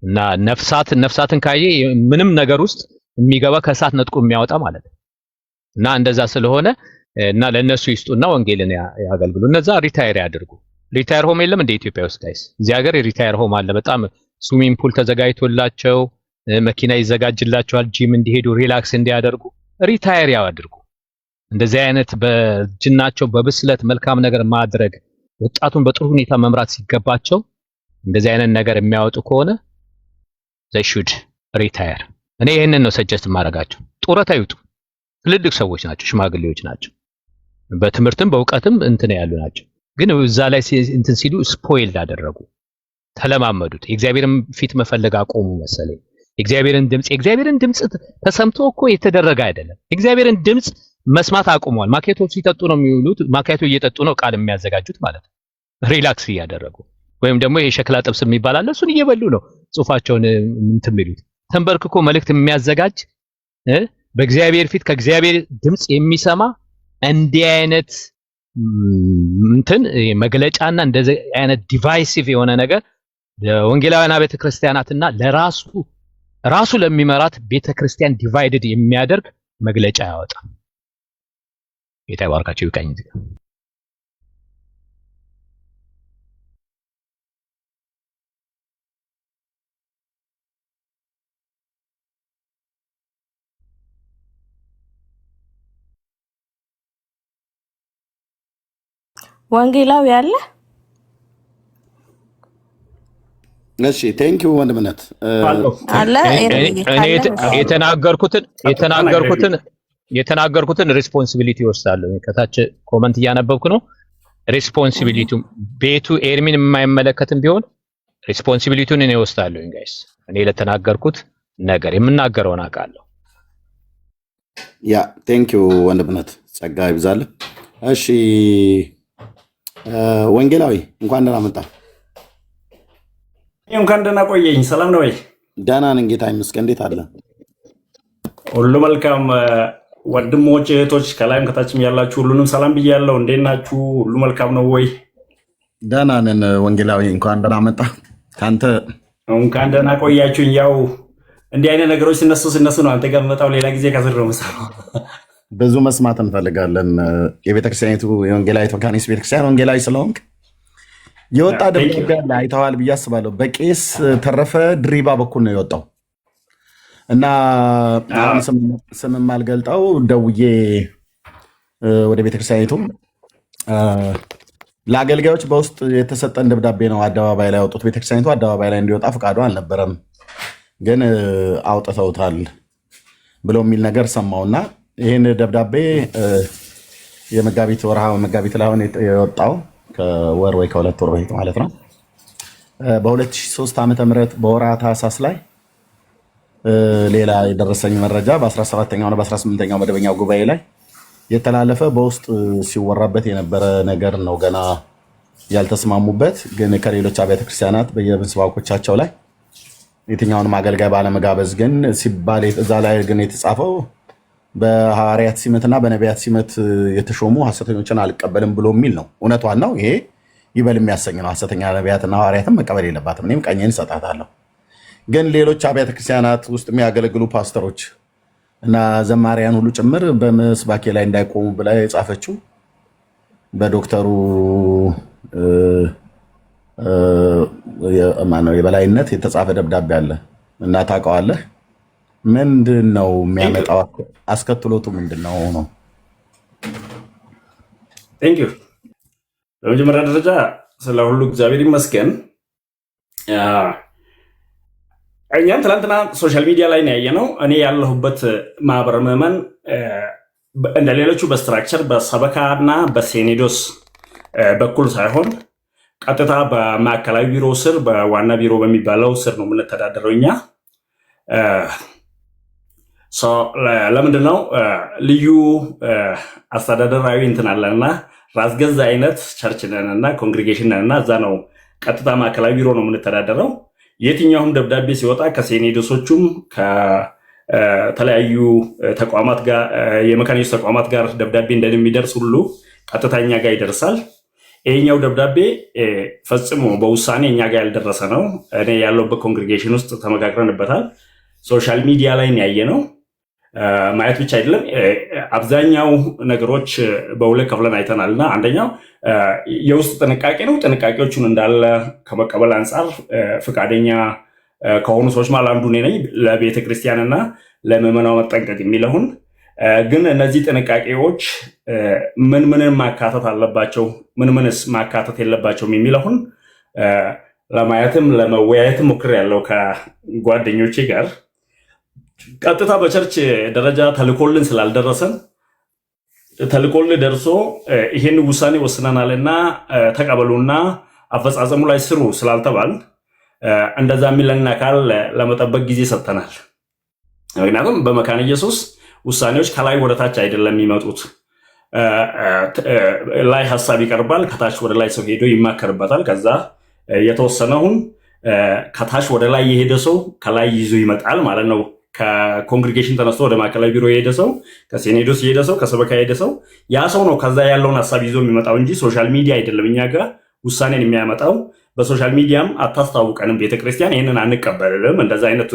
እና ነፍሳትን ካየ ምንም ነገር ውስጥ የሚገባ ከእሳት ነጥቆ የሚያወጣ ማለት ነው። እና እንደዛ ስለሆነ እና ለነሱ ይስጡና ወንጌልን ያገልግሉ። እነዛ ሪታየር ያድርጉ። ሪታየር ሆም የለም እንደ ኢትዮጵያ ውስጥ ጋይስ? እዚህ ሀገር ሪታየር ሆም አለ። በጣም ስዊሚንግ ፑል ተዘጋጅቶላቸው መኪና ይዘጋጅላቸዋል፣ ጂም እንዲሄዱ ሪላክስ እንዲያደርጉ ሪታየር ያድርጉ። እንደዚህ አይነት በጅናቸው በብስለት መልካም ነገር ማድረግ ወጣቱን በጥሩ ሁኔታ መምራት ሲገባቸው እንደዚህ አይነት ነገር የሚያወጡ ከሆነ they should retire። እኔ ይሄንን ነው ሰጀስት ማድረጋቸው። ጡረታ ይውጡ። ትልልቅ ሰዎች ናቸው፣ ሽማግሌዎች ናቸው፣ በትምህርትም በእውቀትም እንትን ያሉ ናቸው። ግን እዛ ላይ እንትን ሲሉ ስፖይልድ አደረጉ፣ ተለማመዱት። የእግዚአብሔርን ፊት መፈለግ አቆሙ መሰለኝ። የእግዚአብሔርን ድምጽ ተሰምቶ እኮ የተደረገ አይደለም። የእግዚአብሔርን ድምጽ መስማት አቁመዋል። ማኬቶ ሲጠጡ ነው የሚውሉት። ማኬቶ እየጠጡ ነው ቃል የሚያዘጋጁት ማለት ነው፣ ሪላክስ እያደረጉ። ወይም ደግሞ የሸክላ ጥብስ የሚባል አለ፣ እሱን እየበሉ ነው ጽሁፋቸውን እንትን የሚሉት። ተንበርክኮ መልእክት የሚያዘጋጅ በእግዚአብሔር ፊት ከእግዚአብሔር ድምጽ የሚሰማ እንዲህ አይነት እንትን መግለጫና እንደዚህ አይነት ዲቫይሲቭ የሆነ ነገር ለወንጌላውያን ቤተክርስቲያናትና ራሱ ለሚመራት ቤተክርስቲያን ዲቫይድድ የሚያደርግ መግለጫ ያወጣል። ጌታ ይባርካችሁ። ይቀኝ ወንጌላዊ አለ። እሺ ቴንክ ዩ ወንድምነት አለ። የተናገርኩትን ሪስፖንሲቢሊቲ ወስዳለሁ። ከታች ኮመንት እያነበብኩ ነው። ሪስፖንሲቢሊቲው ቤቱ ኤርሚን የማይመለከትም ቢሆን ሪስፖንሲቢሊቲውን እኔ ወስዳለሁ። ጋይስ እኔ ለተናገርኩት ነገር የምናገረውን አውቃለሁ። ያ ቴንክ ዩ ወንድምነት ጸጋ ይብዛል። እሺ ወንጌላዊ እንኳን ደህና መጣ። እንኳን ደህና ቆየኝ። ሰላም ነው ወይ? ደህና ነኝ ጌታ ይመስገን። እንዴት አለ? ሁሉ መልካም። ወንድሞች እህቶች፣ ከላይም ከታችም ያላችሁ ሁሉንም ሰላም ብያለሁ። እንዴት ናችሁ? ሁሉ መልካም ነው ወይ? ደህና ነን ወንጌላዊ እንኳን ደህና መጣ። ካንተ እንኳን ደህና ቆያችሁኝ። ያው እንዲህ አይነት ነገሮች ሲነሱ ነው አንተ ጋር መጣው። ሌላ ጊዜ ከስር ነው የምሰራው። ብዙ መስማት እንፈልጋለን። የቤተክርስቲያኒቱ የወንጌላዊት መካኒስ ቤተክርስቲያን ወንጌላዊ ስለሆንክ የወጣ ደብዳቤ አይተዋል ብዬ አስባለሁ። በቄስ ተረፈ ድሪባ በኩል ነው የወጣው እና ስምም አልገልጠው ደውዬ ወደ ቤተክርስቲያኒቱ ለአገልጋዮች በውስጥ የተሰጠን ደብዳቤ ነው አደባባይ ላይ ያወጡት። ቤተክርስቲያኒቱ አደባባይ ላይ እንዲወጣ ፈቃዱ አልነበረም፣ ግን አውጥተውታል ብሎ የሚል ነገር ሰማውና ይህን ደብዳቤ የመጋቢት ላይ የወጣው ከወር ወይ ከሁለት ወር በፊት ማለት ነው። በ2003 ዓ.ም በወርሃ ታኅሳስ ላይ ሌላ የደረሰኝ መረጃ በ17ኛው እና በ18ኛው መደበኛው ጉባኤ ላይ የተላለፈ በውስጥ ሲወራበት የነበረ ነገር ነው። ገና ያልተስማሙበት ግን ከሌሎች አብያተ ክርስቲያናት በየምስባኮቻቸው ላይ የትኛውንም አገልጋይ ባለመጋበዝ ግን ሲባል እዛ ላይ ግን የተጻፈው በሐዋርያት ሲመትና በነቢያት ሲመት የተሾሙ ሐሰተኞችን አልቀበልም ብሎ የሚል ነው። እውነቷን ነው። ይሄ ይበል የሚያሰኝ ነው። ሐሰተኛ ነቢያትና ሐዋርያትን መቀበል የለባትም። እኔም ቀኝን እሰጣታለሁ። ግን ሌሎች አብያተ ክርስቲያናት ውስጥ የሚያገለግሉ ፓስተሮች እና ዘማሪያን ሁሉ ጭምር በምስባኬ ላይ እንዳይቆሙ ብላ የጻፈችው በዶክተሩ የበላይነት የተጻፈ ደብዳቤ አለ እና ታውቀዋለህ። ምንድን ነው የሚያመጣው? አስከትሎቱ ምንድን ነው ነው? ቴንክ ዩ። በመጀመሪያ ደረጃ ስለ ሁሉ እግዚአብሔር ይመስገን። እኛም ትናንትና ሶሻል ሚዲያ ላይ ነው ያየነው። እኔ ያለሁበት ማህበረ ምዕመን እንደ ሌሎቹ በስትራክቸር በሰበካና በሴኔዶስ በኩል ሳይሆን ቀጥታ በማዕከላዊ ቢሮ ስር በዋና ቢሮ በሚባለው ስር ነው የምንተዳደረው እኛ። ለምንድን ነው ልዩ አስተዳደራዊ እንትን አለንና ራስ ገዛ አይነት ቸርች ነንና ኮንግሪጌሽን ነንና እዛ ነው ቀጥታ ማዕከላዊ ቢሮ ነው የምንተዳደረው። የትኛውም ደብዳቤ ሲወጣ ከሴኔዶሶቹም ከተለያዩ ተቋማት ጋር የመካኒስ ተቋማት ጋር ደብዳቤ እንደሚደርስ ሁሉ ቀጥታኛ ጋር ይደርሳል። ይሄኛው ደብዳቤ ፈጽሞ በውሳኔ እኛ ጋር ያልደረሰ ነው። እኔ ያለሁበት ኮንግሪጌሽን ውስጥ ተመካክረንበታል። ሶሻል ሚዲያ ላይ ያየ ነው። ማየት ብቻ አይደለም፣ አብዛኛው ነገሮች በሁለት ከፍለን አይተናልና አንደኛው የውስጥ ጥንቃቄ ነው። ጥንቃቄዎቹን እንዳለ ከመቀበል አንጻር ፈቃደኛ ከሆኑ ሰዎች ማለት አንዱ እኔ ነኝ። ለቤተ ክርስቲያንና ለምዕመናው መጠንቀቅ የሚለውን ግን እነዚህ ጥንቃቄዎች ምን ምንን ማካተት አለባቸው፣ ምን ምንስ ማካተት የለባቸውም የሚለውን ለማየትም ለመወያየትም ሞክሬያለሁ ከጓደኞቼ ጋር። ቀጥታ በቸርች ደረጃ ተልኮልን ስላልደረሰን ተልኮልን ደርሶ ይሄን ውሳኔ ወስነናልና ተቀበሉና አፈጻጸሙ ላይ ስሩ ስላልተባል እንደዛ የሚለን አካል ለመጠበቅ ጊዜ ሰጥተናል። ምክንያቱም በመካነ ኢየሱስ ውሳኔዎች ከላይ ወደ ታች አይደለም የሚመጡት። ላይ ሐሳብ ይቀርባል፣ ከታች ወደ ላይ ሰው ሄዶ ይማከርበታል። ከዛ የተወሰነውን ከታች ወደ ላይ የሄደ ሰው ከላይ ይዞ ይመጣል ማለት ነው። ከኮንግሪጌሽን ተነስቶ ወደ ማዕከላዊ ቢሮ የሄደ ሰው፣ ከሴኔዶስ የሄደ ሰው፣ ከሰበካ የሄደ ሰው ያ ሰው ነው ከዛ ያለውን ሐሳብ ይዞ የሚመጣው እንጂ ሶሻል ሚዲያ አይደለም እኛ ጋር ውሳኔን የሚያመጣው። በሶሻል ሚዲያም አታስታውቀንም ቤተክርስቲያን፣ ይህንን አንቀበልም። እንደዛ አይነት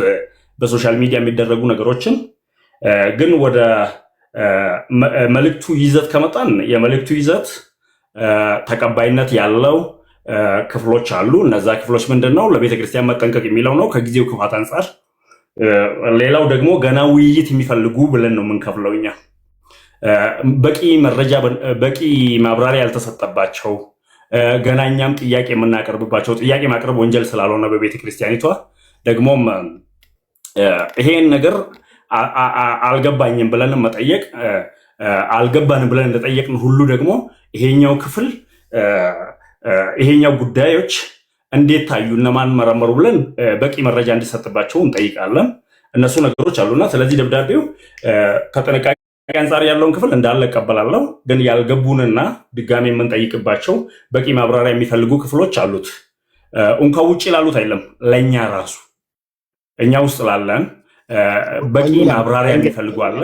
በሶሻል ሚዲያ የሚደረጉ ነገሮችን ግን ወደ መልእክቱ ይዘት ከመጣን የመልእክቱ ይዘት ተቀባይነት ያለው ክፍሎች አሉ። እነዛ ክፍሎች ምንድነው? ለቤተክርስቲያን መጠንቀቅ የሚለው ነው ከጊዜው ክፋት አንጻር። ሌላው ደግሞ ገና ውይይት የሚፈልጉ ብለን ነው የምንከፍለው እኛ። በቂ መረጃ በቂ ማብራሪያ ያልተሰጠባቸው ገና እኛም ጥያቄ የምናቀርብባቸው፣ ጥያቄ ማቅረብ ወንጀል ስላልሆነ በቤተክርስቲያኒቷ ደግሞም ይሄን ነገር አልገባኝም ብለን መጠየቅ አልገባንም ብለን እንደጠየቅን ሁሉ ደግሞ ይሄኛው ክፍል ይሄኛው ጉዳዮች እንዴት ታዩ እነማን መረመሩ ብለን በቂ መረጃ እንዲሰጥባቸው እንጠይቃለን። እነሱ ነገሮች አሉና ስለዚህ ደብዳቤው ከጥንቃቄ አንጻር ያለውን ክፍል እንዳለ እቀበላለሁ። ግን ያልገቡንና ድጋሚ የምንጠይቅባቸው በቂ ማብራሪያ የሚፈልጉ ክፍሎች አሉት። እንኳ ውጭ ላሉት አይደለም ለእኛ ራሱ እኛ ውስጥ ላለን በቂ ማብራሪያ የሚፈልጉ አለ።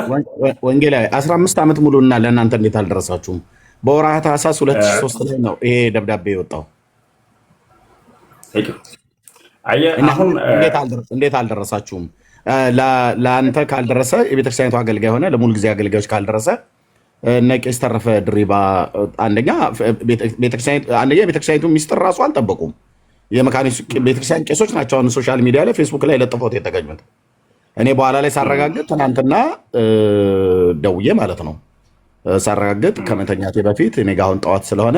ወንጌላዊ 15 ዓመት ሙሉና ለእናንተ እንዴት አልደረሳችሁም? በወርሃ ታኅሳስ 2003 ላይ ነው ይሄ ደብዳቤ የወጣው። እንዴት አልደረሳችሁም? ለአንተ ካልደረሰ የቤተክርስቲያኒቱ አገልጋይ ሆነ ለሙሉ ጊዜ አገልጋዮች ካልደረሰ እነ ቄስ ተረፈ ድሪባ አንደኛ የቤተክርስቲያኒቱ ሚስጥር ራሱ አልጠበቁም። ቤተክርስቲያን ቄሶች ናቸው አሁን ሶሻል ሚዲያ ላይ ፌስቡክ ላይ ለጥፎት የተገኙት። እኔ በኋላ ላይ ሳረጋግጥ ትናንትና ደውዬ ማለት ነው ሳረጋግጥ ከመተኛቴ በፊት እኔ ጋር አሁን ጠዋት ስለሆነ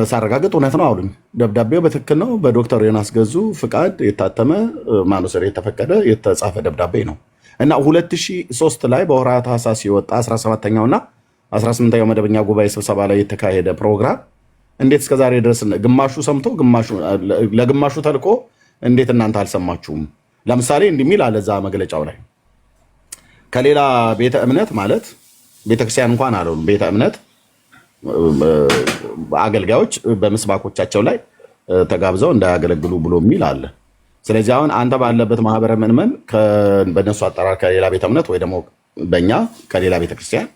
ሳረጋግጥ እውነት ነው አሉኝ። ደብዳቤው በትክክል ነው። በዶክተር ዮናስ ገዙ ፍቃድ የታተመ ማኑሰር የተፈቀደ የተጻፈ ደብዳቤ ነው እና 2003 ላይ በወርሃ ታኅሳስ የወጣ 17ኛውና 18ኛው መደበኛ ጉባኤ ስብሰባ ላይ የተካሄደ ፕሮግራም እንዴት እስከዛሬ ድረስ ግማሹ ሰምቶ ለግማሹ ተልኮ እንዴት እናንተ አልሰማችሁም? ለምሳሌ እንዲሚል አለ እዛ መግለጫው ላይ ከሌላ ቤተ እምነት ማለት ቤተክርስቲያን እንኳን አለው ቤተ እምነት አገልጋዮች በምስባኮቻቸው ላይ ተጋብዘው እንዳያገለግሉ ብሎ የሚል አለ። ስለዚህ አሁን አንተ ባለበት ማህበረ ምዕመን በነሱ አጠራር ከሌላ ቤተ እምነት ወይ ደግሞ በእኛ ከሌላ ቤተክርስቲያን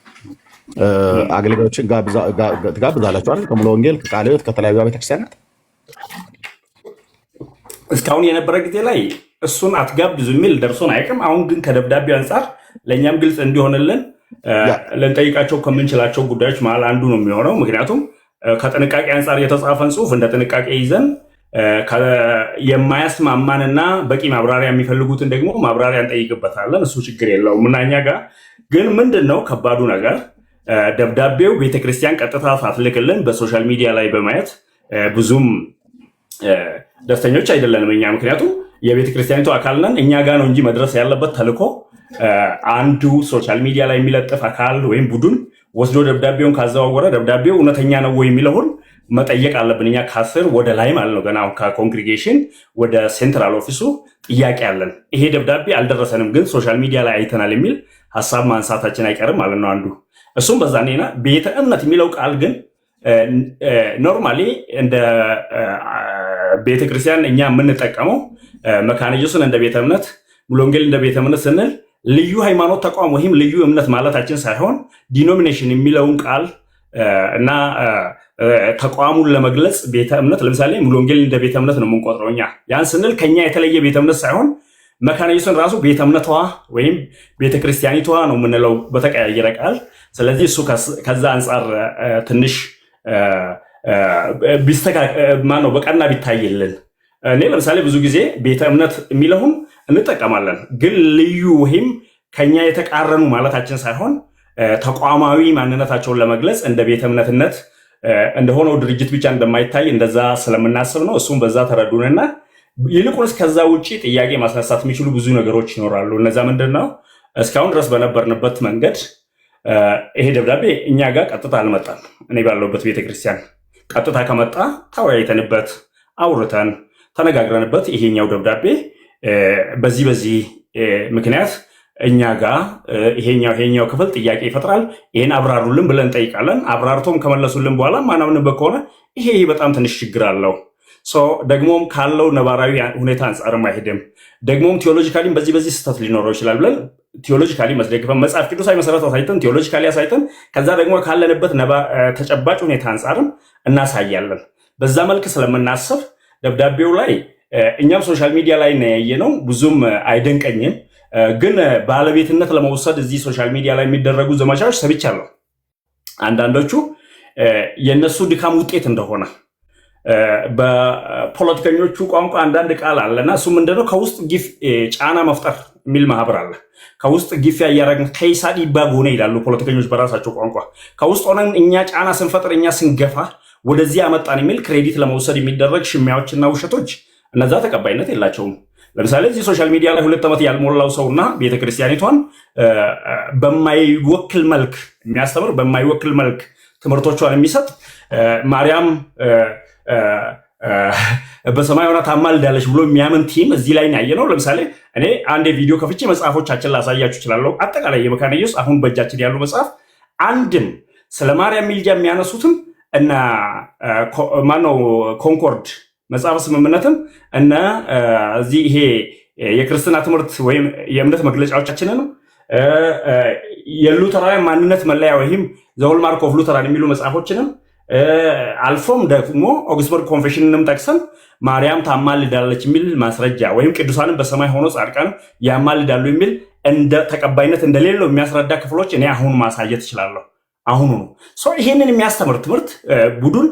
አገልጋዮችን ትጋብዛላችሁ አይደል? ከሙሉ ወንጌል ከቃለ ሕይወት ከተለያዩ ቤተክርስቲያናት እስካሁን የነበረ ጊዜ ላይ እሱን አትጋብዙ የሚል ደርሶን አያውቅም። አሁን ግን ከደብዳቤው አንጻር ለእኛም ግልጽ እንዲሆንልን ልንጠይቃቸው ከምንችላቸው ጉዳዮች መሀል አንዱ ነው የሚሆነው። ምክንያቱም ከጥንቃቄ አንጻር የተጻፈን ጽሁፍ እንደ ጥንቃቄ ይዘን የማያስማማንና በቂ ማብራሪያ የሚፈልጉትን ደግሞ ማብራሪያ እንጠይቅበታለን። እሱ ችግር የለውም እና እኛ ጋር ግን ምንድን ነው ከባዱ ነገር ደብዳቤው ቤተክርስቲያን ቀጥታ ሳትልክልን በሶሻል ሚዲያ ላይ በማየት ብዙም ደስተኞች አይደለንም እኛ። ምክንያቱም የቤተክርስቲያኒቱ አካል ነን፣ እኛ ጋር ነው እንጂ መድረስ ያለበት ተልኮ አንዱ ሶሻል ሚዲያ ላይ የሚለጥፍ አካል ወይም ቡድን ወስዶ ደብዳቤውን ካዘዋወረ ደብዳቤው እውነተኛ ነው ወይ የሚለውን መጠየቅ አለብን እኛ ከስር ወደ ላይ ማለት ነው። ገና ከኮንግሪጌሽን ወደ ሴንትራል ኦፊሱ ጥያቄ አለን። ይሄ ደብዳቤ አልደረሰንም ግን ሶሻል ሚዲያ ላይ አይተናል የሚል ሀሳብ ማንሳታችን አይቀርም ማለት ነው አንዱ እሱም በዛኔና ቤተ እምነት የሚለው ቃል ግን ኖርማሊ እንደ ቤተክርስቲያን እኛ የምንጠቀመው መካነ ኢየሱስን እንደ ቤተ እምነት ሙሉ ወንጌል እንደ ቤተ እምነት ስንል ልዩ ሃይማኖት ተቋም ወይም ልዩ እምነት ማለታችን ሳይሆን ዲኖሚኔሽን የሚለውን ቃል እና ተቋሙን ለመግለጽ ቤተ እምነት ለምሳሌ ሙሉ ወንጌል እንደ ቤተ እምነት ነው የምንቆጥረው እኛ። ያን ስንል ከኛ የተለየ ቤተ እምነት ሳይሆን መካነ ኢየሱስን ራሱ ቤተ እምነቷ ወይም ቤተ ክርስቲያኒቷ ነው የምንለው በተቀያየረ ቃል። ስለዚህ እሱ ከዛ አንጻር ትንሽ ማነው በቀና ቢታይልን። እኔ ለምሳሌ ብዙ ጊዜ ቤተ እምነት የሚለውን እንጠቀማለን፣ ግን ልዩ ወይም ከኛ የተቃረኑ ማለታችን ሳይሆን ተቋማዊ ማንነታቸውን ለመግለጽ እንደ ቤተ እምነትነት እንደሆነው ድርጅት ብቻ እንደማይታይ እንደዛ ስለምናስብ ነው። እሱም በዛ ተረዱንና ይልቁንስ ከዛ ውጪ ጥያቄ ማስነሳት የሚችሉ ብዙ ነገሮች ይኖራሉ። እነዛ ምንድነው? እስካሁን ድረስ በነበርንበት መንገድ ይሄ ደብዳቤ እኛ ጋር ቀጥታ አልመጣም። እኔ ባለሁበት ቤተክርስቲያን ቀጥታ ከመጣ ተወያይተንበት አውርተን ተነጋግረንበት ይሄኛው ደብዳቤ በዚህ ምክንያት እኛ ጋር ይሄኛው ክፍል ጥያቄ ይፈጥራል፣ ይሄን አብራሩልን ብለን እንጠይቃለን። አብራርቶም ከመለሱልን በኋላ ማናምንበት ከሆነ ይሄ በጣም ትንሽ ችግር አለው፣ ደግሞም ካለው ነባራዊ ሁኔታ አንጻርም አይሄድም፣ ደግሞም ቴዎሎጂካሊም በዚህ ስህተት ሊኖረው ይችላል ብለን ቴዎሎጂካሊ መስደግፈን መጽሐፍ ቅዱሳዊ መሰረት አሳይተን ቴዎሎጂካሊ አሳይተን ከዛ ደግሞ ካለንበት ተጨባጭ ሁኔታ አንጻርም እናሳያለን። በዛ መልክ ስለምናስብ ደብዳቤው ላይ እኛም ሶሻል ሚዲያ ላይ ያየነው ብዙም አይደንቀኝም። ግን ባለቤትነት ለመውሰድ እዚህ ሶሻል ሚዲያ ላይ የሚደረጉ ዘመቻዎች ሰብቻለሁ። አንዳንዶቹ የነሱ ድካም ውጤት እንደሆነ በፖለቲከኞቹ ቋንቋ አንዳንድ ቃል አለና እሱ ምንድነው ከውስጥ ጊፍ ጫና መፍጠር የሚል ማህበር አለ። ከውስጥ ጊፍ ያያረግን ከይሳዲ ባጎነ ይላሉ ፖለቲከኞች በራሳቸው ቋንቋ። ከውስጥ ሆነን እኛ ጫና ስንፈጥር እኛ ስንገፋ ወደዚህ አመጣን የሚል ክሬዲት ለመውሰድ የሚደረግ ሽሚያዎችና ውሸቶች እነዛ ተቀባይነት የላቸውም። ለምሳሌ እዚህ ሶሻል ሚዲያ ላይ 2 ዓመት ያልሞላው ሰውና ቤተክርስቲያኒቷን በማይወክል መልክ የሚያስተምር በማይወክል መልክ ትምህርቶቿን የሚሰጥ ማርያም በሰማይ ሆና ታማልዳለች ብሎ የሚያምን ቲም እዚህ ላይ ያየነው። ለምሳሌ እኔ አንድ ቪዲዮ ከፍቼ መጽሐፎቻችን ላሳያችሁ እችላለሁ። አጠቃላይ የመካነ ኢየሱስ አሁን በእጃችን ያሉ መጽሐፍ አንድም ስለ ማርያም ሚልጃ የሚያነሱትም እና ማነው ኮንኮርድ መጽሐፍ ስምምነትም እና እዚህ ይሄ የክርስትና ትምህርት ወይም የእምነት መግለጫዎቻችንን የሉተራውያን ማንነት መለያ ወይም ዘሆልማርክ ኦፍ ሉተራን የሚሉ መጽሐፎችንም አልፎም ደግሞ ኦክስፎርድ ኮንፌሽንንም ጠቅሰን ማርያም ታማልዳለች የሚል ማስረጃ ወይም ቅዱሳንን በሰማይ ሆኖ ጻድቃን ያማልዳሉ የሚል እንደ ተቀባይነት እንደሌለው የሚያስረዳ ክፍሎች እኔ አሁን ማሳየት እችላለሁ። አሁኑ ነው ይሄንን የሚያስተምር ትምህርት ቡድን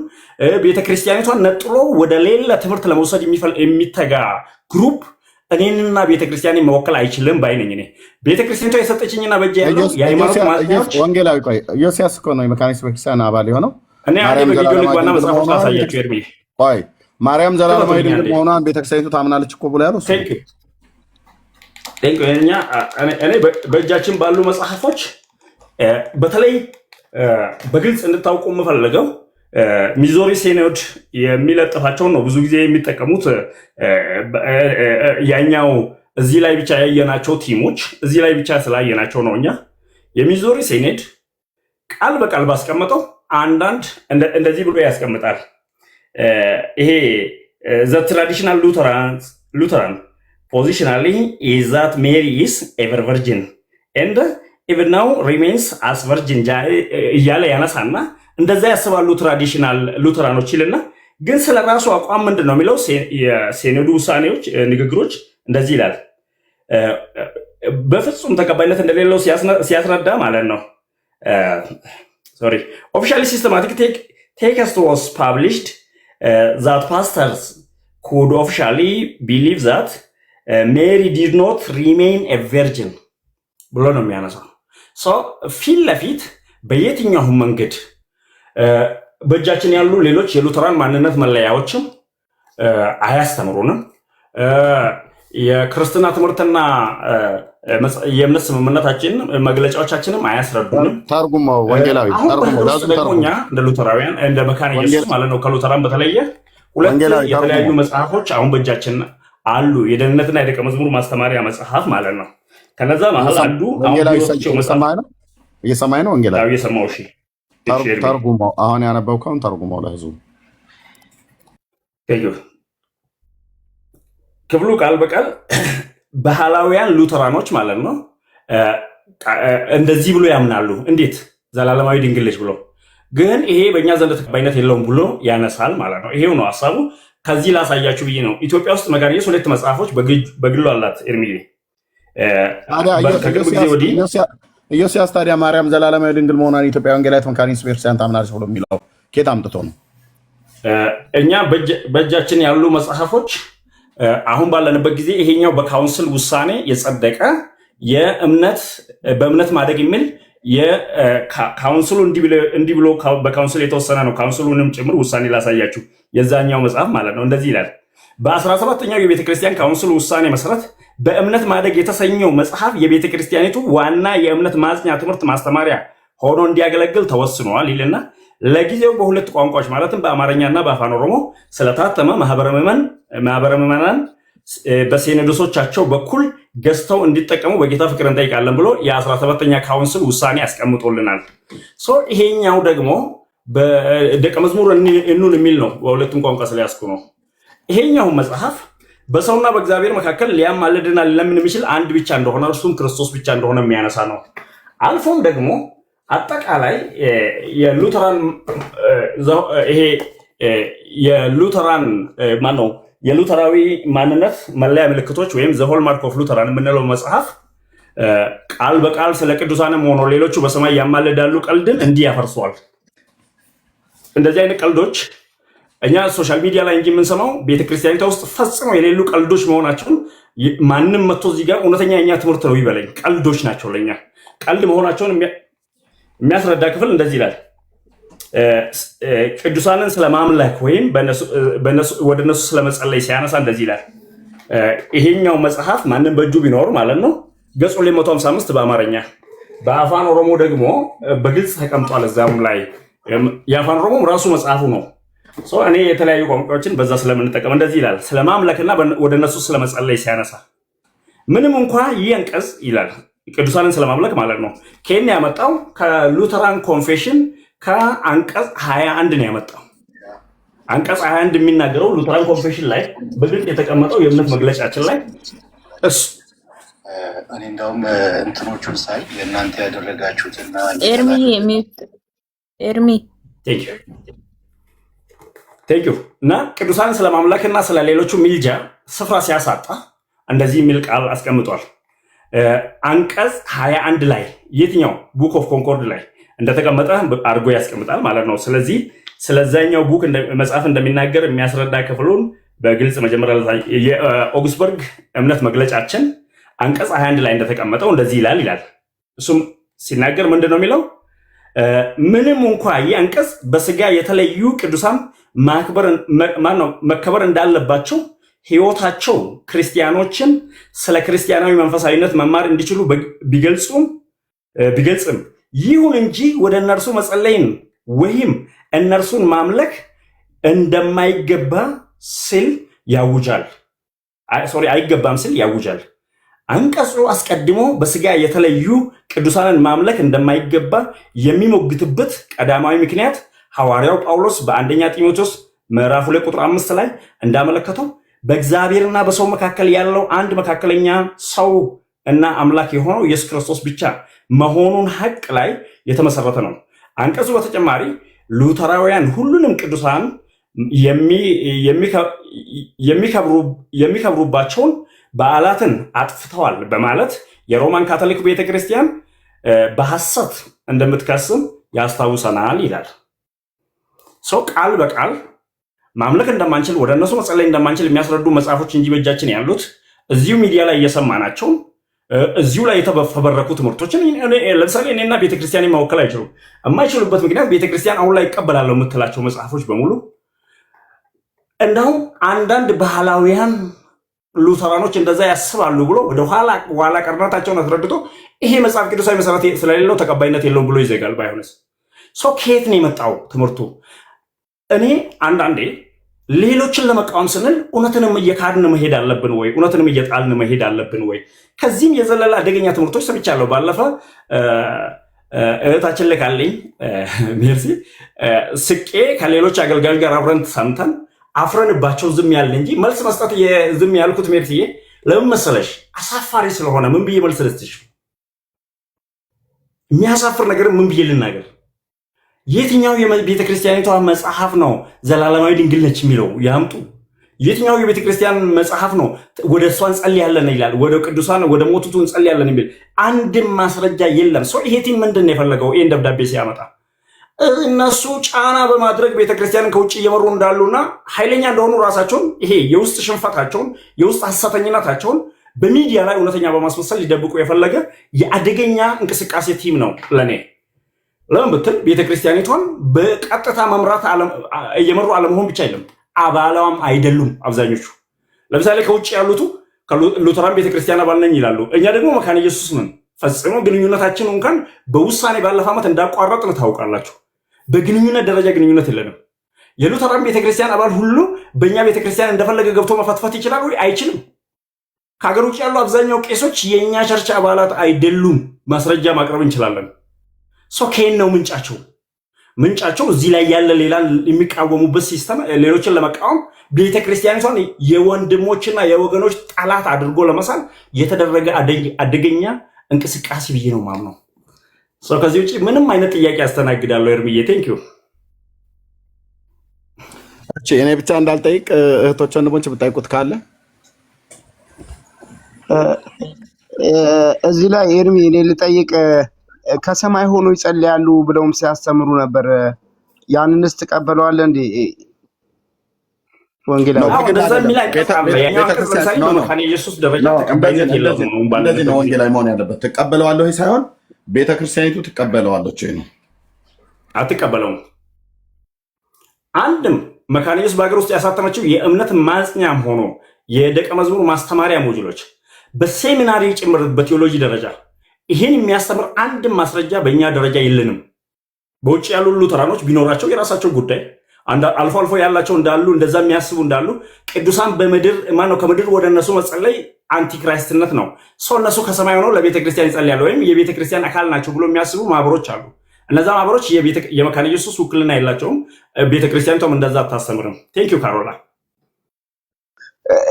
ቤተክርስቲያኒቷን ነጥሎ ወደ ሌላ ትምህርት ለመውሰድ የሚተጋ ግሩፕ እኔንና ቤተክርስቲያኔን መወከል አይችልም ባይነኝ። እኔ ቤተክርስቲያኒቷ የሰጠችኝና በእጄ ያለው የሃይማኖት ማጥያዎች ወንጌላዊ ቆይ ኢዮስያስ እኮ ነው የመካኒክስ ቤተክርስቲያን አባል የሆነው። እኔ አንዴ በቪዲዮ ልግባና መጽሐፎች አሳያችሁ። ኤርሚ ቆይ ማርያም ዘላለማዊ ድንግል መሆኗን ቤተክርስቲያኒቱ ታምናለች እኮ ብሎ ያለው ቴንክ እኔ በእጃችን ባሉ መጽሐፎች በተለይ በግልጽ እንድታውቁ የምፈልገው ሚዞሪ ሴኔድ የሚለጥፋቸውን ነው ብዙ ጊዜ የሚጠቀሙት። ያኛው እዚህ ላይ ብቻ ያየናቸው ቲሞች እዚህ ላይ ብቻ ስላየናቸው ነው። እኛ የሚዞሪ ሴኔድ ቃል በቃል ባስቀመጠው አንዳንድ እንደዚህ ብሎ ያስቀምጣል። ይሄ ዘ ትራዲሽናል ሉተራን ፖዚሽናሊ ኢዝ ዛት ሜሪ ኢዝ ኤቨር ቨርጂን ኤንድ ኢቭን ናው ሪሜንስ አስ ቨርጂን እያለ ያነሳና እንደዛ ያስባሉ ትራዲሽናል ሉተራኖች ይልና፣ ግን ስለ ራሱ አቋም ምንድን ነው የሚለው የሴኔዱ ውሳኔዎች ንግግሮች እንደዚህ ይላል። በፍጹም ተቀባይነት እንደሌለው ሲያስረዳ ማለት ነው። ኦፊሻሊ ሲስተማቲክ ቴክስት ዋስ ፐብሊሽድ ዛት ፓስተርስ ኩድ ኦፊሻሊ ቢሊቭ ዛት ሜሪ ዲድ ኖት ሪሜን ኤ ቨርጂን ብሎ ነው የሚያነሳው። ፊት ለፊት በየትኛውም መንገድ በእጃችን ያሉ ሌሎች የሉተራን ማንነት መለያዎችም አያስተምሩንም። የክርስትና ትምህርትና የእምነት ስምምነታችን መግለጫዎቻችንም አያስረዱንም። ተርጉመው ወንጌላዊ ተርጉመው እኛ እንደ ሉተራውያን እንደ መካነ ኢየሱስ ማለት ነው ከሉተራን በተለየ ሁለት የተለያዩ መጽሐፎች አሁን በእጃችን አሉ። የደህንነትና የደቀ መዝሙር ማስተማሪያ መጽሐፍ ማለት ነው። ከነዛ መሀል አንዱ እየሰማኝ ነው ወንጌላዊ እየሰማው እሺ ተርጉመው አሁን ያነበብከውን ተርጉመው ለህዝቡ ክፍሉ ቃል በቃል ባህላውያን ሉተራኖች ማለት ነው እንደዚህ ብሎ ያምናሉ። እንዴት ዘላለማዊ ድንግል ነች ብሎ ግን ይሄ በእኛ ዘንድ ተቀባይነት የለውም ብሎ ያነሳል ማለት ነው። ይሄው ነው ሐሳቡ። ከዚህ ላሳያችሁ ብዬ ነው። ኢትዮጵያ ውስጥ መካነ ኢየሱስ 2 መጽሐፎች በግሉ አላት። ኤርሚዬ ከቅርብ ጊዜ ወዲህ ኢዮስያስ ታዲያ ማርያም ዘላለማዊ ድንግል መሆኗን ኢትዮጵያ ወንጌላዊት መካነ ኢየሱስ ቤተክርስቲያን ታምናለች ብሎ የሚለው ኬት አምጥቶ ነው? እኛ በእጃችን ያሉ መጽሐፎች አሁን ባለንበት ጊዜ ይሄኛው በካውንስል ውሳኔ የጸደቀ በእምነት ማደግ የሚል የካውንስሉ እንዲህ ብሎ በካውንስል የተወሰነ ነው። ካውንስሉንም ጭምር ውሳኔ ላሳያችሁ። የዛኛው መጽሐፍ ማለት ነው እንደዚህ ይላል። በ17ኛው የቤተ ክርስቲያን ካውንስል ውሳኔ መሰረት በእምነት ማደግ የተሰኘው መጽሐፍ የቤተ ክርስቲያኒቱ ዋና የእምነት ማጽኛ ትምህርት ማስተማሪያ ሆኖ እንዲያገለግል ተወስኗል ይልና ለጊዜው በሁለት ቋንቋዎች ማለትም በአማርኛና በአፋን ኦሮሞ ስለታተመ ማህበረ ምዕመናን በሲኖዶሶቻቸው በኩል ገዝተው እንዲጠቀሙ በጌታ ፍቅር እንጠይቃለን ብሎ የ17ኛ ካውንስል ውሳኔ ያስቀምጦልናል። ይሄኛው ደግሞ በደቀ መዝሙር እኑን የሚል ነው። በሁለቱም ቋንቋ ስለያዝኩ ነው። ይሄኛው መጽሐፍ በሰውና በእግዚአብሔር መካከል ሊያማልድና ሊለምን የሚችል አንድ ብቻ እንደሆነ እርሱም ክርስቶስ ብቻ እንደሆነ የሚያነሳ ነው። አልፎም ደግሞ አጠቃላይ የሉተራዊ ማንነት መለያ ምልክቶች ወይም ዘ ሆልማርክ ኦፍ ሉተራን የምንለው መጽሐፍ ቃል በቃል ስለ ቅዱሳንም ሆኖ ሌሎቹ በሰማይ ያማልዳሉ ቀልድን እንዲህ ያፈርሰዋል። እንደዚህ አይነት ቀልዶች እኛ ሶሻል ሚዲያ ላይ እንጂ የምንሰማው ቤተክርስቲያኒቷ ውስጥ ፈጽሞ የሌሉ ቀልዶች መሆናቸውን ማንም መጥቶ እዚህ ጋር እውነተኛ የኛ ትምህርት ነው ይበለኝ፣ ቀልዶች ናቸው። ለኛ ቀልድ መሆናቸውን የሚያስረዳ ክፍል እንደዚህ ይላል። ቅዱሳንን ስለማምለክ ወይም ወደ እነሱ ስለመጸለይ ሲያነሳ እንደዚህ ይላል። ይሄኛው መጽሐፍ ማንም በእጁ ቢኖር ማለት ነው ገጹ 255 በአማርኛ፣ በአፋን ኦሮሞ ደግሞ በግልጽ ተቀምጧል። እዛም ላይ የአፋን ኦሮሞ ራሱ መጽሐፉ ነው። እኔ የተለያዩ ቋንቋዎችን በዛ ስለምንጠቀም እንደዚህ ይላል። ስለማምለክና ወደ እነሱ ስለመጸለይ ሲያነሳ ምንም እንኳ ይህ አንቀጽ ይላል ቅዱሳንን ስለማምለክ ማለት ነው ከኔ ያመጣው ከሉተራን ኮንፌሽን ከአንቀጽ 21 ነው ያመጣው። አንቀጽ 21 የሚናገረው ሉተራን ኮንፌሽን ላይ በግልጽ የተቀመጠው የእምነት መግለጫችን ላይ እሱ እኔ እንደውም እንትኖቹን ሳይ የእናንተ ያደረጋችሁትና ኤርሚ ቴንኪዩ እና ቅዱሳንን ስለማምለክና ስለሌሎቹ ሚልጃ ስፍራ ሲያሳጣ እንደዚህ የሚል ቃል አስቀምጧል። አንቀጽ 21 ላይ የትኛው ቡክ ኦፍ ኮንኮርድ ላይ እንደተቀመጠ አድርጎ ያስቀምጣል ማለት ነው። ስለዚህ ስለዛኛው ቡክ መጽሐፍ እንደሚናገር የሚያስረዳ ክፍሉን በግልጽ መጀመሪያ የኦግስበርግ እምነት መግለጫችን አንቀጽ 21 ላይ እንደተቀመጠው እንደዚህ ይላል። እሱም ሲናገር ምንድን ነው የሚለው? ምንም እንኳ ይህ አንቀጽ በስጋ የተለዩ ቅዱሳን መከበር እንዳለባቸው ሕይወታቸው ክርስቲያኖችን ስለ ክርስቲያናዊ መንፈሳዊነት መማር እንዲችሉ ቢገልጽም ይሁን እንጂ ወደ እነርሱ መጸለይን ወይም እነርሱን ማምለክ እንደማይገባ ሲል ያውጃል። አይገባም ሲል ያውጃል። አንቀጹ አስቀድሞ በስጋ የተለዩ ቅዱሳንን ማምለክ እንደማይገባ የሚሞግትበት ቀዳማዊ ምክንያት ሐዋርያው ጳውሎስ በአንደኛ ጢሞቴዎስ ምዕራፍ 2 ቁጥር 5 ላይ እንዳመለከተው በእግዚአብሔርና በሰው መካከል ያለው አንድ መካከለኛ ሰው እና አምላክ የሆነው ኢየሱስ ክርስቶስ ብቻ መሆኑን ሐቅ ላይ የተመሰረተ ነው። አንቀጹ በተጨማሪ ሉተራውያን ሁሉንም ቅዱሳን የሚከብሩባቸውን በዓላትን አጥፍተዋል በማለት የሮማን ካቶሊክ ቤተክርስቲያን በሐሰት እንደምትከስም ያስታውሰናል ይላል። ሰው ቃል በቃል ማምለክ እንደማንችል ወደ እነሱ መጸለይ እንደማንችል የሚያስረዱ መጽሐፎች እንጂ በእጃችን ያሉት እዚሁ ሚዲያ ላይ እየሰማናቸው እዚሁ ላይ የተፈበረኩ ትምህርቶችን ለምሳሌ እኔና ቤተክርስቲያን መወከል አይችሉም። የማይችሉበት ምክንያት ቤተክርስቲያን አሁን ላይ ይቀበላለሁ የምትላቸው መጽሐፎች በሙሉ እንደውም አንዳንድ ባህላዊያን ሉተራኖች እንደዛ ያስባሉ ብሎ ወደ ኋላ ቀርነታቸውን አስረድቶ ይሄ መጽሐፍ ቅዱሳዊ መሰረት ስለሌለው ተቀባይነት የለውም ብሎ ይዘጋል። ባይሆንስ ሰው ከየት ነው የመጣው ትምህርቱ? እኔ አንዳንዴ ሌሎችን ለመቃወም ስንል እውነትንም እየካድን መሄድ አለብን ወይ? እውነትንም እየጣልን መሄድ አለብን ወይ? ከዚህም የዘለለ አደገኛ ትምህርቶች ሰምቻለሁ። ባለፈ እህታችን ልካልኝ ሜርሲ ስቄ ከሌሎች አገልጋዮች ጋር አብረን ሰምተን አፍረንባቸው ዝም ያለ እንጂ መልስ መስጠት ዝም ያልኩት ሜርሲዬ ለምን መሰለሽ? አሳፋሪ ስለሆነ ምን ብዬ መልስ ልስጥሽ? የሚያሳፍር ነገር ምን ብዬ ልናገር? የትኛው የቤተክርስቲያኒቷ መጽሐፍ ነው ዘላለማዊ ድንግል ነች የሚለው ያምጡ። የትኛው የቤተክርስቲያን መጽሐፍ ነው ወደ እሷ እንጸልያለን ይላል፣ ወደ ቅዱሳን ወደ ሞቱቱ እንጸልያለን የሚል አንድም ማስረጃ የለም። ሰው ይሄ ቲም ምንድን ነው የፈለገው? ይሄን ደብዳቤ ሲያመጣ እነሱ ጫና በማድረግ ቤተክርስቲያንን ከውጭ እየመሩ እንዳሉና ኃይለኛ እንደሆኑ ራሳቸውን ይሄ የውስጥ ሽንፈታቸውን የውስጥ ሐሰተኝነታቸውን በሚዲያ ላይ እውነተኛ በማስመሰል ሊደብቁ የፈለገ የአደገኛ እንቅስቃሴ ቲም ነው ለኔ። ለምን ብትል ቤተክርስቲያኒቷን በቀጥታ መምራት እየመሩ አለመሆን ብቻ አይደለም፣ አባላዋም አይደሉም አብዛኞቹ። ለምሳሌ ከውጭ ያሉት ሉተራን ቤተክርስቲያን አባል ነኝ ይላሉ። እኛ ደግሞ መካነ ኢየሱስ ነን። ፈጽሞ ግንኙነታችን እንኳን በውሳኔ ባለፈ ዓመት እንዳቋረጥን ታውቃላችሁ። በግንኙነት ደረጃ ግንኙነት የለንም። የሉተራን ቤተክርስቲያን አባል ሁሉ በእኛ ቤተክርስቲያን እንደፈለገ ገብቶ መፈትፈት ይችላል ወይ? አይችልም። ከሀገር ውጭ ያሉ አብዛኛው ቄሶች የእኛ ቸርች አባላት አይደሉም። ማስረጃ ማቅረብ እንችላለን። ከየት ነው ምንጫቸው? ምንጫቸው እዚህ ላይ ያለ ሌላ የሚቃወሙበት ሲስተም ሌሎችን ለመቃወም ቤተክርስቲያኒቷን የወንድሞችና የወገኖች ጠላት አድርጎ ለመሳል የተደረገ አደገኛ እንቅስቃሴ ብዬ ነው ማምነው። ከዚህ ውጭ ምንም አይነት ጥያቄ ያስተናግዳለሁ። ኤርሚዬ ቴንኪዩ። እኔ ብቻ እንዳልጠይቅ እህቶች ወንድሞች ብጠይቁት ካለ እዚህ ላይ ኤርሚ እኔ ልጠይቅ። ከሰማይ ሆኖ ይጸልያሉ ብለውም ሲያስተምሩ ነበር። ያንንስ ትቀበለዋለህ እንዴ? ወንጌላዊ እንደዚህ ነው ወንጌላዊ መሆን ያለበት። ትቀበለዋለህ ሳይሆን ቤተክርስቲያኒቱ ትቀበለዋለች ነው። አትቀበለውም። አንድም መካነ ኢየሱስ በሀገር ውስጥ ያሳተመችው የእምነት ማጽኛም ሆኖ የደቀ መዝሙር ማስተማሪያ ሞጁሎች በሴሚናሪ ጭምር በቴዎሎጂ ደረጃ ይሄን የሚያስተምር አንድም ማስረጃ በእኛ ደረጃ የለንም። በውጭ ያሉ ሉተራኖች ቢኖራቸው የራሳቸው ጉዳይ፣ አልፎ አልፎ ያላቸው እንዳሉ እንደዛ የሚያስቡ እንዳሉ፣ ቅዱሳን በምድር ማነው ከምድር ወደ እነሱ መጸለይ አንቲክራይስትነት ነው። እነሱ ከሰማይ ሆነው ለቤተክርስቲያን ይጸልያሉ ወይም የቤተክርስቲያን አካል ናቸው ብሎ የሚያስቡ ማህበሮች አሉ። እነዛ ማህበሮች የመካነ ኢየሱስ ውክልና የላቸውም። ቤተክርስቲያኒቷም እንደዛ አታስተምርም። ቴንኪዩ ካሮላ።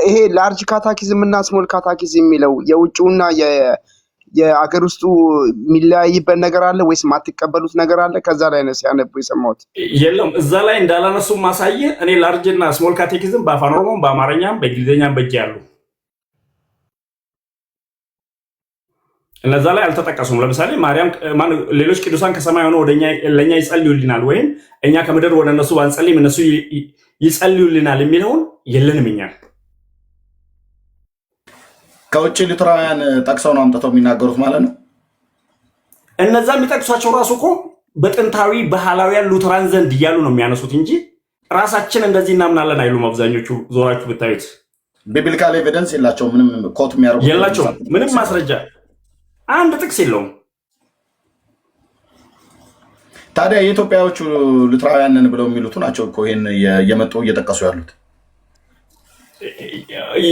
ይሄ ላርጅ ካታኪዝም እና ስሞል ካታኪዝም የሚለው የውጭውና የአገር ውስጡ የሚለያይበት ነገር አለ ወይስ የማትቀበሉት ነገር አለ? ከዛ ላይ ነው ሲያነቡ የሰማሁት። የለም እዛ ላይ እንዳላነሱ ማሳየ። እኔ ላርጅ እና ስሞል ካቴኪዝም በአፋን ኦሮሞም በአማርኛም በእንግሊዝኛም በእጅ ያሉ እነዛ ላይ አልተጠቀሱም። ለምሳሌ ማርያም ሌሎች ቅዱሳን ከሰማይ ሆነው ለእኛ ይጸልዩልናል ወይም እኛ ከምድር ወደ እነሱ ባንጸልይም እነሱ ይጸልዩልናል የሚለውን የለንም እኛ። ከውጭ ሉተራውያን ጠቅሰው ነው አምጥተው የሚናገሩት ማለት ነው። እነዛ የሚጠቅሷቸው ራሱ እኮ በጥንታዊ ባህላውያን ሉተራን ዘንድ እያሉ ነው የሚያነሱት እንጂ ራሳችን እንደዚህ እናምናለን አይሉም። አብዛኞቹ ዞራችሁ ብታዩት ቢብሊካል ኤቪደንስ የላቸውም። ምንም ኮት የሚያደርጉት የላቸውም። ምንም ማስረጃ አንድ ጥቅስ የለውም። ታዲያ የኢትዮጵያዎቹ ሉተራውያንን ብለው የሚሉት ናቸው እኮ ይሄን እየመጡ እየጠቀሱ ያሉት።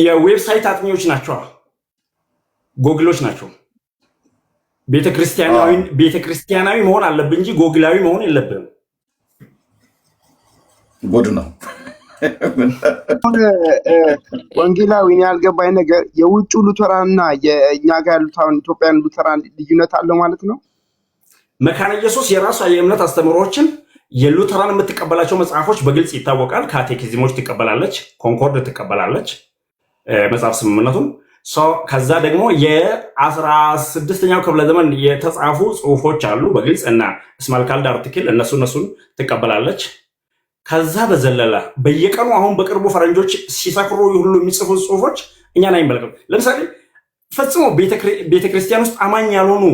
የዌብሳይት አጥኚዎች ናቸው፣ ጎግሎች ናቸው። ቤተክርስቲያናዊ መሆን አለብን እንጂ ጎግላዊ መሆን የለብንም። ጉድ ነው። ወንጌላዊ ያልገባኝ ነገር የውጭ ሉተራንና የእኛ ጋር ያሉት አሁን ኢትዮጵያን ሉተራን ልዩነት አለው ማለት ነው። መካነ ኢየሱስ የራሷ የእምነት አስተምህሮችን የሉተራን የምትቀበላቸው መጽሐፎች በግልጽ ይታወቃል። ካቴኪዝሞች ትቀበላለች፣ ኮንኮርድ ትቀበላለች፣ መጽሐፍ ስምምነቱን። ከዛ ደግሞ የ16ኛው ክፍለ ዘመን የተጻፉ ጽሁፎች አሉ በግልጽ እና ስማልካልድ አርቲክል እነሱን ትቀበላለች። ከዛ በዘለለ በየቀኑ አሁን በቅርቡ ፈረንጆች ሲሰክሩ ሁሉ የሚጽፉ ጽሁፎች እኛን አይመለከም። ለምሳሌ ፈጽሞ ቤተክርስቲያን ውስጥ አማኝ ያልሆኑ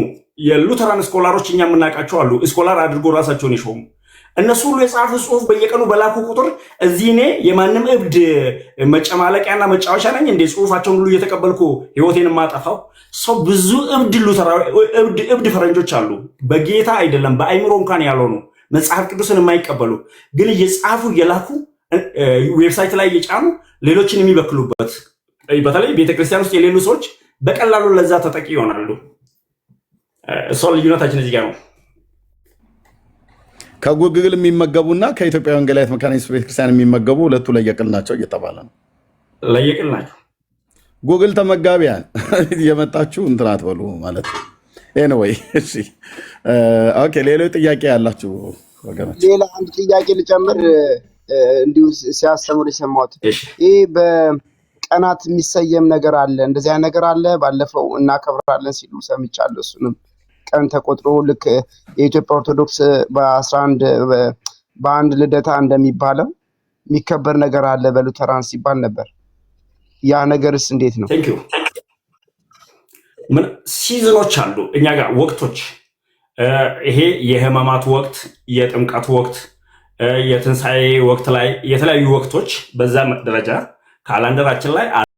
የሉተራን ስኮላሮች እኛ የምናውቃቸው አሉ። ስኮላር አድርጎ ራሳቸውን የሾሙ እነሱ ሁሉ የጻፉ ጽሁፍ በየቀኑ በላኩ ቁጥር እዚህ እኔ የማንም እብድ መጨማለቂያና መጫወቻ ነኝ እንደ ጽሁፋቸውን ሁሉ እየተቀበልኩ ህይወቴን የማጠፋው ሰው። ብዙ እብድ ፈረንጆች አሉ፣ በጌታ አይደለም በአይምሮ እንኳን ያልሆኑ መጽሐፍ ቅዱስን የማይቀበሉ ግን እየጻፉ እየላኩ ዌብሳይት ላይ እየጫኑ ሌሎችን የሚበክሉበት። በተለይ ቤተክርስቲያን ውስጥ የሌሉ ሰዎች በቀላሉ ለዛ ተጠቂ ይሆናሉ። ልዩነታችን እዚህ ጋር ነው። ከጉግል የሚመገቡና ከኢትዮጵያ ወንጌላዊት መካነ ኢየሱስ ቤተክርስቲያን የሚመገቡ ሁለቱ ለየቅል ናቸው እየተባለ ነው። ለየቅል ናቸው። ጉግል ተመጋቢያን የመጣችሁ እንትን አትበሉ ማለት ነው። ኤኒዌይ እሺ፣ ኦኬ። ሌሎች ጥያቄ ያላችሁ ወገኖች። ሌላ አንድ ጥያቄ ልጨምር እንዲሁ ሲያስተምሩ የሰማሁት ይህ በቀናት የሚሰየም ነገር አለ፣ እንደዚህ አይነት ነገር አለ። ባለፈው እናከብራለን ሲሉ ሰምቻለሁ። እሱንም ቀን ተቆጥሮ ልክ የኢትዮጵያ ኦርቶዶክስ በ11 በአንድ ልደታ እንደሚባለው የሚከበር ነገር አለ በሉተራን ሲባል ነበር። ያ ነገርስ እንዴት ነው? ቴንክ ዩ። ምን ሲዝኖች አሉ እኛ ጋር ወቅቶች። ይሄ የህማማት ወቅት፣ የጥምቀት ወቅት፣ የትንሣኤ ወቅት ላይ የተለያዩ ወቅቶች በዛ ደረጃ ካላንደራችን ላይ